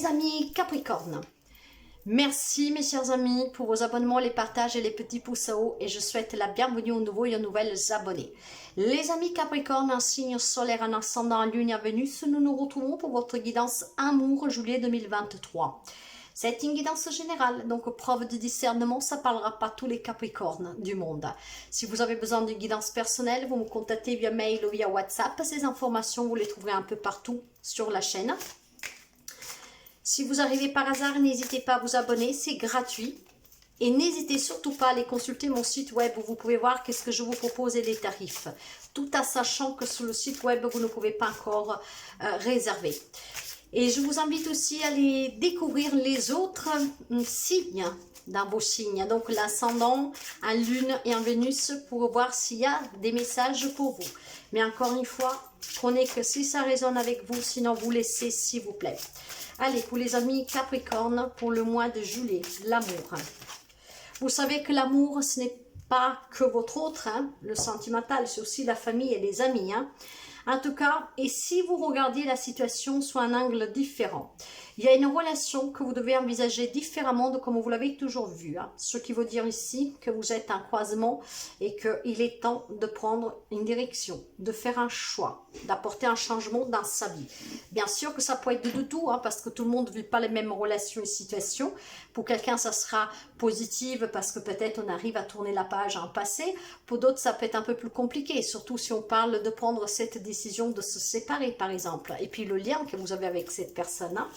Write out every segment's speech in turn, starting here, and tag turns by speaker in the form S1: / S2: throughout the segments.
S1: amis Capricorne, merci mes chers amis pour vos abonnements, les partages et les petits pouces en haut et je souhaite la bienvenue aux nouveaux et aux nouvelles abonnés. Les amis Capricorne, un signe solaire, un ascendant, un lune et un Vénus, nous nous retrouvons pour votre guidance amour juillet 2023. C'est une guidance générale, donc preuve de discernement, ça ne parlera pas tous les Capricornes du monde. Si vous avez besoin d'une guidance personnelle, vous me contactez via mail ou via WhatsApp. Ces informations, vous les trouverez un peu partout sur la chaîne. Si vous arrivez par hasard, n'hésitez pas à vous abonner, c'est gratuit. Et n'hésitez surtout pas à aller consulter mon site web où vous pouvez voir qu'est-ce que je vous propose et les tarifs. Tout en sachant que sur le site web, vous ne pouvez pas encore réserver. Et je vous invite aussi à aller découvrir les autres signes dans vos signes. Donc l'ascendant, un lune et un Vénus pour voir s'il y a des messages pour vous. Mais encore une fois, prenez que si ça résonne avec vous, sinon vous laissez s'il vous plaît. Allez, pour les amis Capricorne, pour le mois de juillet, l'amour. Vous savez que l'amour, ce n'est pas que votre autre, hein, le sentimental, c'est aussi la famille et les amis. Hein. En tout cas, et si vous regardez la situation sous un angle différent, il y a une relation que vous devez envisager différemment de comme vous l'avez toujours vu. Hein. Ce qui veut dire ici que vous êtes un croisement et qu'il est temps de prendre une direction, de faire un choix, d'apporter un changement dans sa vie. Bien sûr que ça peut être de tout, hein, parce que tout le monde ne vit pas les mêmes relations et situations. Pour quelqu'un, ça sera positif parce que peut-être on arrive à tourner la page en passé. Pour d'autres, ça peut être un peu plus compliqué, surtout si on parle de prendre cette décision de se séparer, par exemple. Et puis le lien que vous avez avec cette personne. Hein.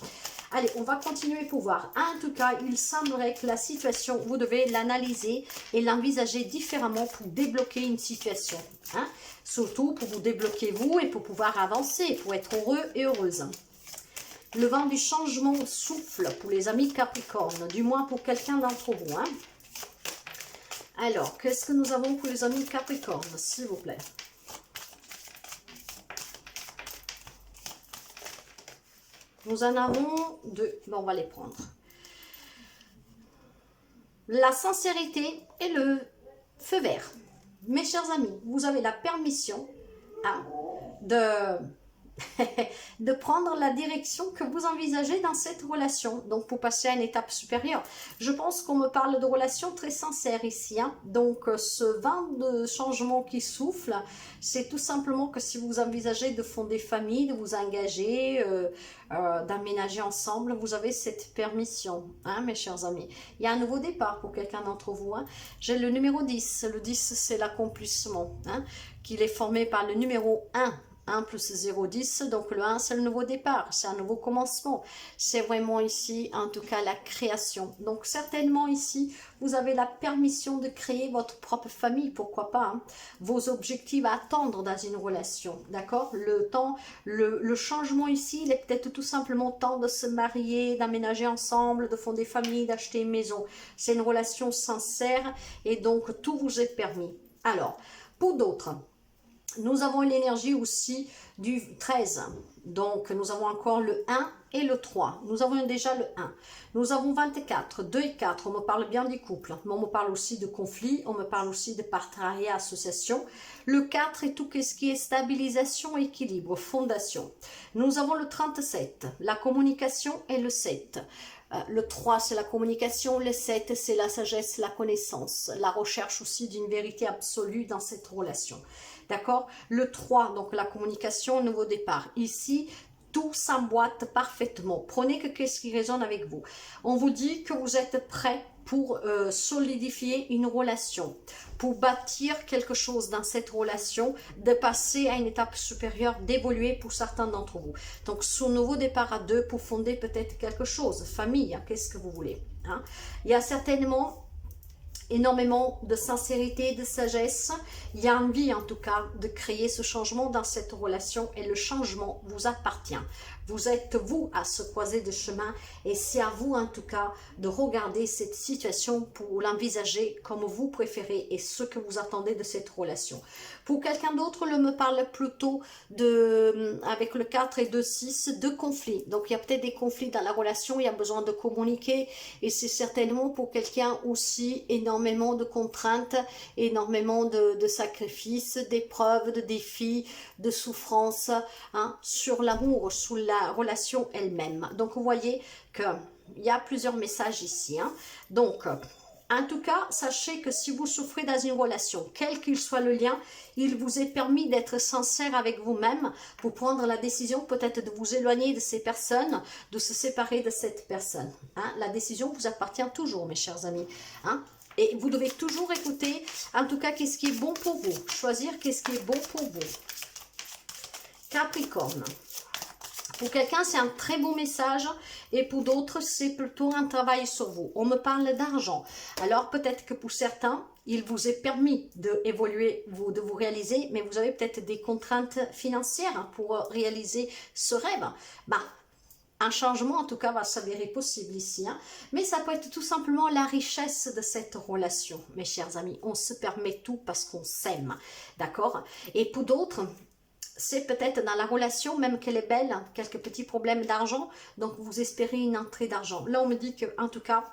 S1: Allez, on va continuer pour voir. En tout cas, il semblerait que la situation, vous devez l'analyser et l'envisager différemment pour débloquer une situation. Hein. Surtout pour vous débloquer vous et pour pouvoir avancer, pour être heureux et heureuse. Le vent du changement souffle pour les amis Capricorne, du moins pour quelqu'un d'entre vous. Hein. Alors, qu'est-ce que nous avons pour les amis Capricorne, s'il vous plaît? Nous en avons deux. Bon, on va les prendre. La sincérité et le feu vert. Mes chers amis, vous avez la permission hein, de prendre la direction que vous envisagez dans cette relation. Donc, pour passer à une étape supérieure. Je pense qu'on me parle de relations très sincères ici. Hein. Donc, ce vent de changement qui souffle, c'est tout simplement que si vous envisagez de fonder famille, de vous engager, d'aménager ensemble, vous avez cette permission, hein, mes chers amis. Il y a un nouveau départ pour quelqu'un d'entre vous. Hein. J'ai le numéro 10. Le 10, c'est l'accomplissement, hein, qu'il est formé par le numéro 1. 1 plus 0, 10, donc le 1 c'est le nouveau départ, c'est un nouveau commencement, c'est vraiment ici en tout cas la création. Donc certainement ici vous avez la permission de créer votre propre famille, pourquoi pas, hein. Vos objectifs à atteindre dans une relation, d'accord. Le temps, le changement ici, il est peut-être tout simplement temps de se marier, d'aménager ensemble, de fonder famille, d'acheter une maison. C'est une relation sincère et donc tout vous est permis. Alors, pour d'autres, nous avons l'énergie aussi du 13. Donc, nous avons encore le 1 et le 3. Nous avons déjà le 1. Nous avons 24, 2 et 4. On me parle bien du couple. Mais on me parle aussi de conflit. On me parle aussi de partenariat, association. Le 4 est tout ce qui est stabilisation, équilibre, fondation. Nous avons le 37, la communication et le 7. Le 3, c'est la communication. Le 7, c'est la sagesse, la connaissance. La recherche aussi d'une vérité absolue dans cette relation. D'accord? Le 3, donc la communication, nouveau départ. Ici, tout s'emboîte parfaitement. Prenez que ce qui résonne avec vous. On vous dit que vous êtes prêt pour solidifier une relation, pour bâtir quelque chose dans cette relation, de passer à une étape supérieure, d'évoluer pour certains d'entre vous. Donc, ce nouveau départ à deux pour fonder peut-être quelque chose, famille, hein, qu'est-ce que vous voulez. Hein? Il y a certainement énormément de sincérité, de sagesse. Il y a envie en tout cas de créer ce changement dans cette relation et le changement vous appartient. Vous êtes vous à se croiser de chemin et c'est à vous en tout cas de regarder cette situation pour l'envisager comme vous préférez et ce que vous attendez de cette relation. Pour quelqu'un d'autre, le me parle plutôt avec le 4 et 2, 6, de conflits. Donc il y a peut-être des conflits dans la relation, il y a besoin de communiquer et c'est certainement pour quelqu'un aussi énormément énormément de contraintes, énormément de sacrifices, d'épreuves, de défis, de souffrances, hein, sur l'amour, sur la relation elle-même. Donc vous voyez qu'il y a plusieurs messages ici. Hein. Donc, en tout cas, sachez que si vous souffrez dans une relation, quel qu'il soit le lien, il vous est permis d'être sincère avec vous-même pour prendre la décision peut-être de vous éloigner de ces personnes, de se séparer de cette personne. Hein. La décision vous appartient toujours, mes chers amis. Hein. Et vous devez toujours écouter, en tout cas, qu'est-ce qui est bon pour vous. Choisir qu'est-ce qui est bon pour vous. Capricorne. Pour quelqu'un, c'est un très beau message et pour d'autres, c'est plutôt un travail sur vous. On me parle d'argent. Alors, peut-être que pour certains, il vous est permis d'évoluer, de vous réaliser, mais vous avez peut-être des contraintes financières pour réaliser ce rêve. Bah, un changement, en tout cas, va s'avérer possible ici. Hein. Mais ça peut être tout simplement la richesse de cette relation, mes chers amis. On se permet tout parce qu'on s'aime, d'accord? Et pour d'autres, c'est peut-être dans la relation, même qu'elle est belle, quelques petits problèmes d'argent, donc vous espérez une entrée d'argent. Là, on me dit que, en tout cas,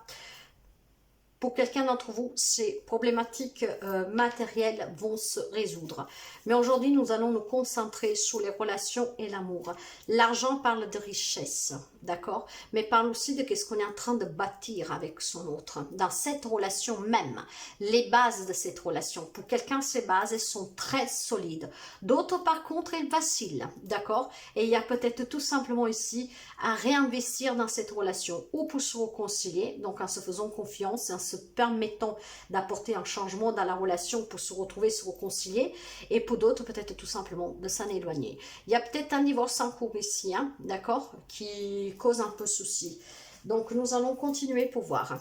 S1: pour quelqu'un d'entre vous, ces problématiques matérielles vont se résoudre. Mais aujourd'hui, nous allons nous concentrer sur les relations et l'amour. L'argent parle de richesse, d'accord? Mais parle aussi de ce qu'on est en train de bâtir avec son autre. Dans cette relation même, les bases de cette relation. Pour quelqu'un, ces bases, elles sont très solides. D'autres, par contre, elles vacillent, d'accord? Et il y a peut-être tout simplement ici à réinvestir dans cette relation ou pour se réconcilier, donc en se faisant confiance, en se permettant d'apporter un changement dans la relation pour se retrouver, se réconcilier, et pour d'autres peut-être tout simplement de s'en éloigner. Il y a peut-être un divorce en cours ici, hein, d'accord, qui cause un peu souci. Donc nous allons continuer pour voir.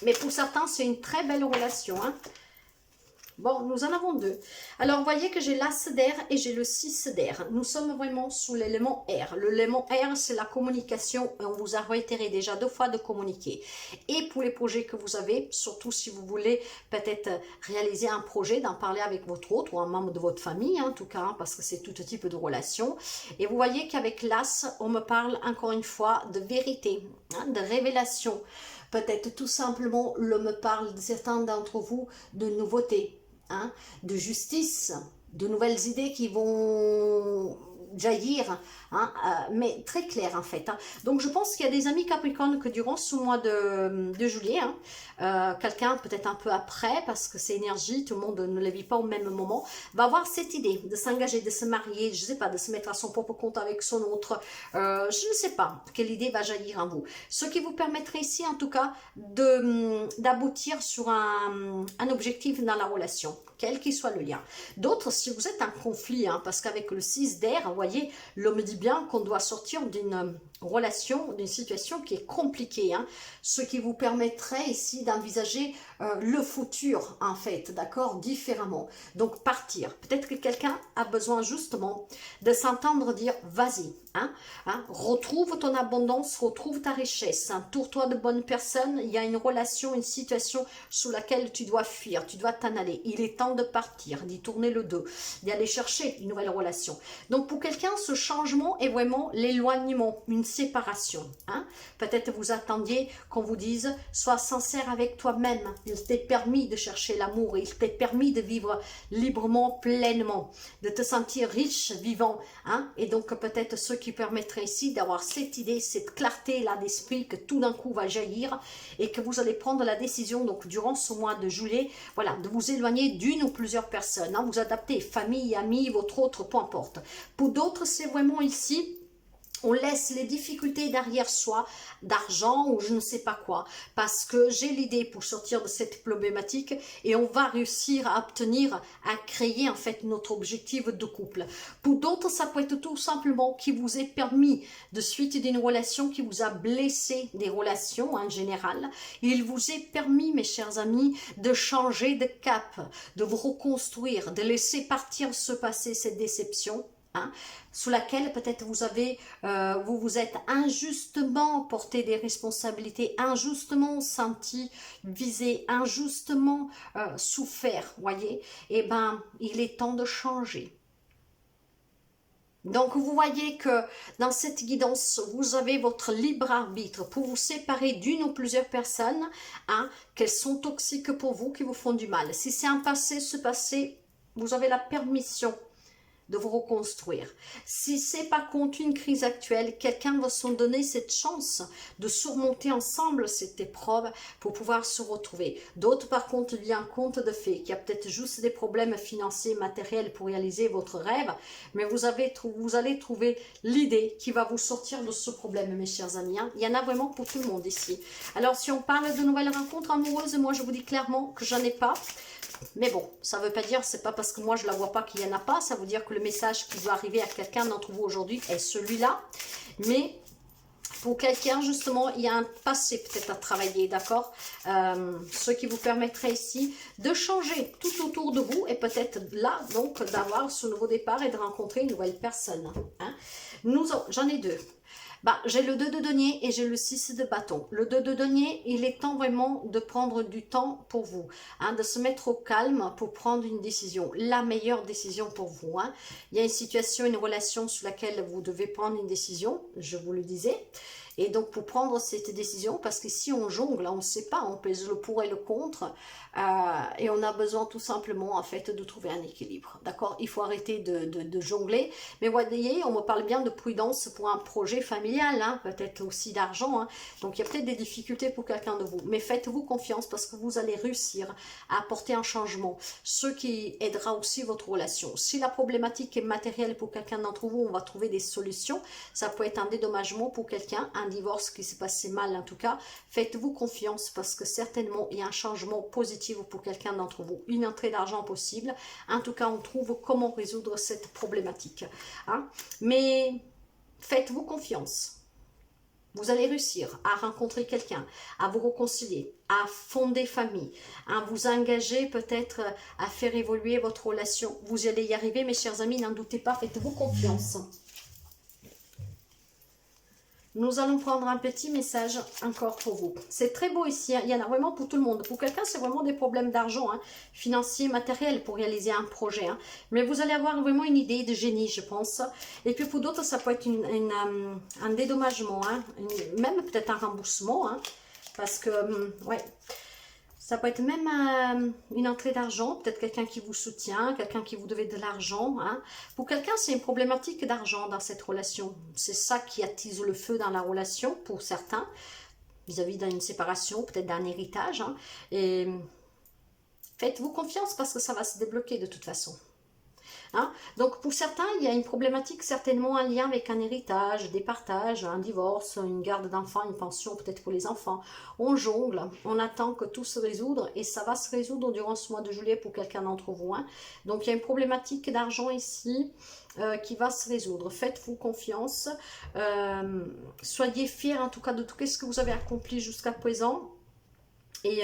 S1: Mais pour certains, c'est une très belle relation, hein. Bon, nous en avons deux. Alors, vous voyez que j'ai l'As d'air et j'ai le 6 d'air. Nous sommes vraiment sous l'élément air. L'élément air, c'est la communication. On vous a réitéré déjà 2 fois de communiquer. Et pour les projets que vous avez, surtout si vous voulez peut-être réaliser un projet, d'en parler avec votre autre ou un membre de votre famille, hein, en tout cas, hein, parce que c'est tout type de relation. Et vous voyez qu'avec l'As, on me parle encore une fois de vérité, hein, de révélation. Peut-être tout simplement, l'on me parle de certains d'entre vous de nouveautés. Hein, de justice, de nouvelles idées qui vont jaillir, hein, mais très clair en fait. Hein. Donc je pense qu'il y a des amis Capricorne que durant ce mois de juillet, hein, quelqu'un peut-être un peu après, parce que c'est énergie, tout le monde ne la vit pas au même moment, va avoir cette idée de s'engager, de se marier, je ne sais pas, de se mettre à son propre compte avec son autre, je ne sais pas quelle idée va jaillir en vous. Ce qui vous permettrait ici en tout cas d'aboutir sur un objectif dans la relation, quel qu'il soit le lien. D'autres, si vous êtes en conflit, hein, parce qu'avec le 6 d'air, vous voyez, l'homme dit bien qu'on doit sortir d'une relation, d'une situation qui est compliquée, hein, ce qui vous permettrait ici d'envisager le futur, en fait, d'accord, différemment. Donc, partir. Peut-être que quelqu'un a besoin justement de s'entendre dire, vas-y, hein, retrouve ton abondance, retrouve ta richesse, entoure-toi de bonnes personnes, il y a une relation, une situation sous laquelle tu dois fuir, tu dois t'en aller. Il est temps de partir, d'y tourner le dos, d'aller chercher une nouvelle relation. Donc, pour quelqu'un, ce changement est vraiment l'éloignement, une séparation. Hein. Peut-être vous attendiez qu'on vous dise, sois sincère avec toi-même. Il t'est permis de chercher l'amour, il t'est permis de vivre librement, pleinement, de te sentir riche, vivant. Hein. Et donc peut-être ce qui permettrait ici d'avoir cette idée, cette clarté là d'esprit que tout d'un coup va jaillir et que vous allez prendre la décision, donc durant ce mois de juillet, voilà, de vous éloigner d'une ou plusieurs personnes. Hein. Vous adaptez, famille, amis, votre autre, peu importe. Pour d'autres, c'est vraiment ici, on laisse les difficultés derrière soi, d'argent ou je ne sais pas quoi, parce que j'ai l'idée pour sortir de cette problématique et on va réussir à obtenir, à créer en fait notre objectif de couple. Pour d'autres, ça peut être tout simplement qui vous est permis de suite d'une relation qui vous a blessé, des relations en général. Il vous est permis, mes chers amis, de changer de cap, de vous reconstruire, de laisser partir ce passé, cette déception. Hein, sous laquelle peut-être vous avez, vous vous êtes injustement porté des responsabilités, injustement senti, visé, injustement souffert, voyez, et ben il est temps de changer. Donc, vous voyez que dans cette guidance, vous avez votre libre arbitre pour vous séparer d'une ou plusieurs personnes, hein, qu'elles sont toxiques pour vous, qui vous font du mal. Si c'est un passé, ce passé, vous avez la permission de vous reconstruire. Si c'est par contre une crise actuelle, quelqu'un va se donner cette chance de surmonter ensemble cette épreuve pour pouvoir se retrouver. D'autres par contre, il y a un conte de fées, qu'il y a peut-être juste des problèmes financiers, matériels pour réaliser votre rêve, mais vous allez trouver l'idée qui va vous sortir de ce problème, mes chers amis. Hein. Il y en a vraiment pour tout le monde ici. Alors si on parle de nouvelles rencontres amoureuses, moi je vous dis clairement que j'en ai pas. Mais bon, ça ne veut pas dire, c'est pas parce que moi je ne la vois pas qu'il n'y en a pas, ça veut dire que le message qui va arriver à quelqu'un d'entre vous aujourd'hui est celui-là. Mais pour quelqu'un, justement, il y a un passé peut-être à travailler, d'accord, ce qui vous permettrait ici de changer tout autour de vous et peut-être là, donc, d'avoir ce nouveau départ et de rencontrer une nouvelle personne. Hein. J'en ai deux. Bah, j'ai le 2 de denier et j'ai le 6 de bâton. Le 2 de denier, il est temps vraiment de prendre du temps pour vous, hein, de se mettre au calme pour prendre une décision, la meilleure décision pour vous. Hein. Il y a une situation, une relation sur laquelle vous devez prendre une décision, je vous le disais. Et donc, pour prendre cette décision, parce que si on jongle, on ne sait pas, on pèse le pour et le contre, et on a besoin tout simplement, en fait, de trouver un équilibre, d'accord? Il faut arrêter de jongler, mais vous voyez, on me parle bien de prudence pour un projet familial, hein, peut-être aussi d'argent, hein. Donc il y a peut-être des difficultés pour quelqu'un de vous, mais faites-vous confiance parce que vous allez réussir à apporter un changement, ce qui aidera aussi votre relation. Si la problématique est matérielle pour quelqu'un d'entre vous, on va trouver des solutions, ça peut être un dédommagement pour quelqu'un, un divorce qui s'est passé mal en tout cas, faites-vous confiance parce que certainement il y a un changement positif pour quelqu'un d'entre vous, une entrée d'argent possible, en tout cas on trouve comment résoudre cette problématique. Hein? Mais faites-vous confiance. Vous allez réussir à rencontrer quelqu'un, à vous réconcilier, à fonder famille, à vous engager peut-être à faire évoluer votre relation. Vous allez y arriver mes chers amis, n'en doutez pas, faites-vous confiance. Nous allons prendre un petit message encore pour vous. C'est très beau ici, hein. Il y en a vraiment pour tout le monde. Pour quelqu'un, c'est vraiment des problèmes d'argent, hein, financiers, matériels pour réaliser un projet. Hein. Mais vous allez avoir vraiment une idée de génie, je pense. Et puis pour d'autres, ça peut être un dédommagement, hein, même peut-être un remboursement, hein, parce que, ouais... Ça peut être même une entrée d'argent, peut-être quelqu'un qui vous soutient, quelqu'un qui vous devait de l'argent. Hein. Pour quelqu'un, c'est une problématique d'argent dans cette relation. C'est ça qui attise le feu dans la relation pour certains, vis-à-vis d'une séparation, peut-être d'un héritage. Hein. Et faites-vous confiance parce que ça va se débloquer de toute façon. Hein? Donc pour certains, il y a une problématique certainement en lien avec un héritage, des partages, un divorce, une garde d'enfants, une pension peut-être pour les enfants. On jongle, on attend que tout se résoudre et ça va se résoudre durant ce mois de juillet pour quelqu'un d'entre vous. Hein? Donc il y a une problématique d'argent ici qui va se résoudre. Faites-vous confiance, soyez fiers en tout cas de tout ce que vous avez accompli jusqu'à présent et...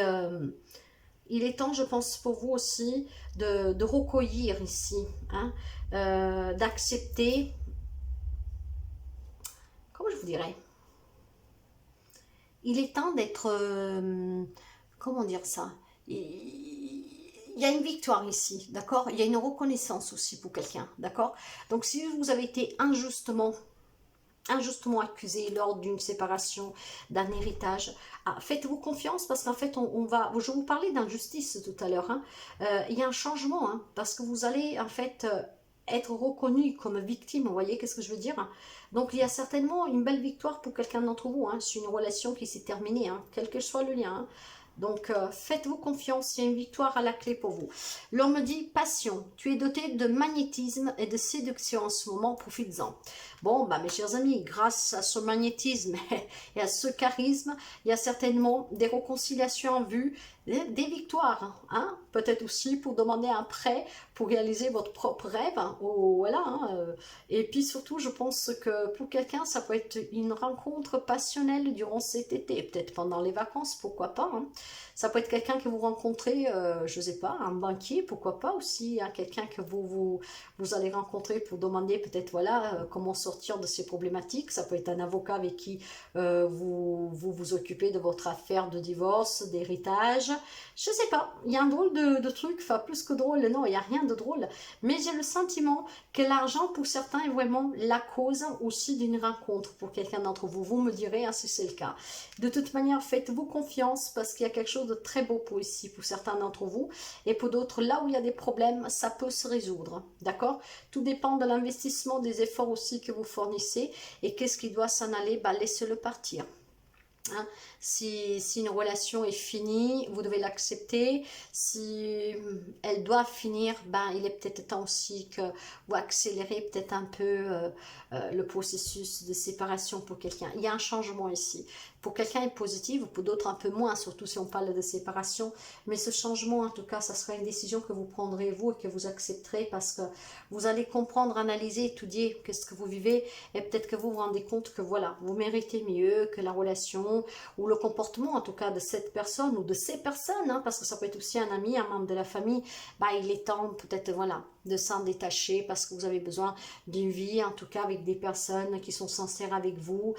S1: il est temps, je pense, pour vous aussi de recueillir ici, hein, d'accepter, comment je vous dirais, il est temps d'être, comment dire ça, il y a une victoire ici, d'accord, il y a une reconnaissance aussi pour quelqu'un, d'accord, donc si vous avez été injustement accusé lors d'une séparation, d'un héritage. Ah, faites-vous confiance parce qu'en fait, je vous parlais d'injustice tout à l'heure. Hein. Il y a un changement hein, parce que vous allez en fait être reconnu comme victime. Vous voyez qu'est-ce que je veux dire? Donc, il y a certainement une belle victoire pour quelqu'un d'entre vous. Hein. C'est une relation qui s'est terminée, hein, quel que soit le lien. Hein. Donc, faites-vous confiance, il y a une victoire à la clé pour vous. L'homme me dit, passion, tu es doté de magnétisme et de séduction en ce moment, profites-en. Bon, bah, mes chers amis, grâce à ce magnétisme et à ce charisme, il y a certainement des réconciliations en vue, des victoires, hein, peut-être aussi pour demander un prêt pour réaliser votre propre rêve, hein, voilà, hein, et puis surtout, je pense que pour quelqu'un, ça peut être une rencontre passionnelle durant cet été, peut-être pendant les vacances, pourquoi pas, hein. Ça peut être quelqu'un que vous rencontrez, je ne sais pas, un banquier, pourquoi pas aussi, hein, quelqu'un que vous allez rencontrer pour demander peut-être, voilà, comment sortir de ces problématiques. Ça peut être un avocat avec qui vous occupez de votre affaire de divorce, d'héritage. Je sais pas, il y a un drôle de truc, enfin plus que drôle, non, il n'y a rien de drôle, mais j'ai le sentiment que l'argent pour certains est vraiment la cause aussi d'une rencontre pour quelqu'un d'entre vous. Vous me direz hein, si c'est le cas. De toute manière, faites-vous confiance parce qu'il y a quelque chose de très beau pour ici, pour certains d'entre vous, et pour d'autres, là où il y a des problèmes, ça peut se résoudre, d'accord? Tout dépend de l'investissement, des efforts aussi que vous fournissez, et qu'est-ce qui doit s'en aller, bah, laissez-le partir. Hein, si une relation est finie, vous devez l'accepter. Si elle doit finir, ben, il est peut-être temps aussi que vous accélérez peut-être un peu le processus de séparation pour quelqu'un. Il y a un changement ici. Pour quelqu'un est positif, pour d'autres un peu moins, surtout si on parle de séparation. Mais ce changement, en tout cas, ça sera une décision que vous prendrez vous et que vous accepterez parce que vous allez comprendre, analyser, étudier qu'est-ce que vous vivez et peut-être que vous vous rendez compte que voilà, vous méritez mieux, que la relation ou le comportement en tout cas de cette personne ou de ces personnes, hein, parce que ça peut être aussi un ami, un membre de la famille, bah, il est temps peut-être voilà, de s'en détacher parce que vous avez besoin d'une vie, en tout cas avec des personnes qui sont sincères avec vous,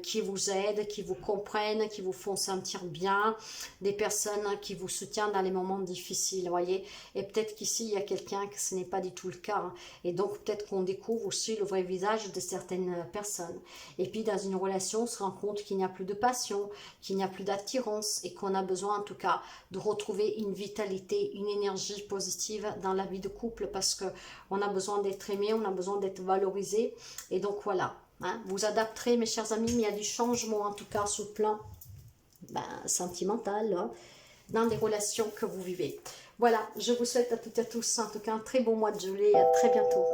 S1: qui vous aident, qui vous comprennent, qui vous font sentir bien, des personnes qui vous soutiennent dans les moments difficiles, voyez. Et peut-être qu'ici, il y a quelqu'un que ce n'est pas du tout le cas. Hein. Et donc, peut-être qu'on découvre aussi le vrai visage de certaines personnes. Et puis, dans une relation, on se rend compte qu'il n'y a plus de passion, qu'il n'y a plus d'attirance et qu'on a besoin, en tout cas, de retrouver une vitalité, une énergie positive dans la vie de couple parce qu'on a besoin d'être aimé, on a besoin d'être valorisé. Et donc, voilà. Hein, vous adapterez, mes chers amis, mais il y a du changement, en tout cas, sur le plan sentimental, hein, dans les relations que vous vivez. Voilà, je vous souhaite à toutes et à tous, en tout cas, un très bon mois de juillet et à très bientôt.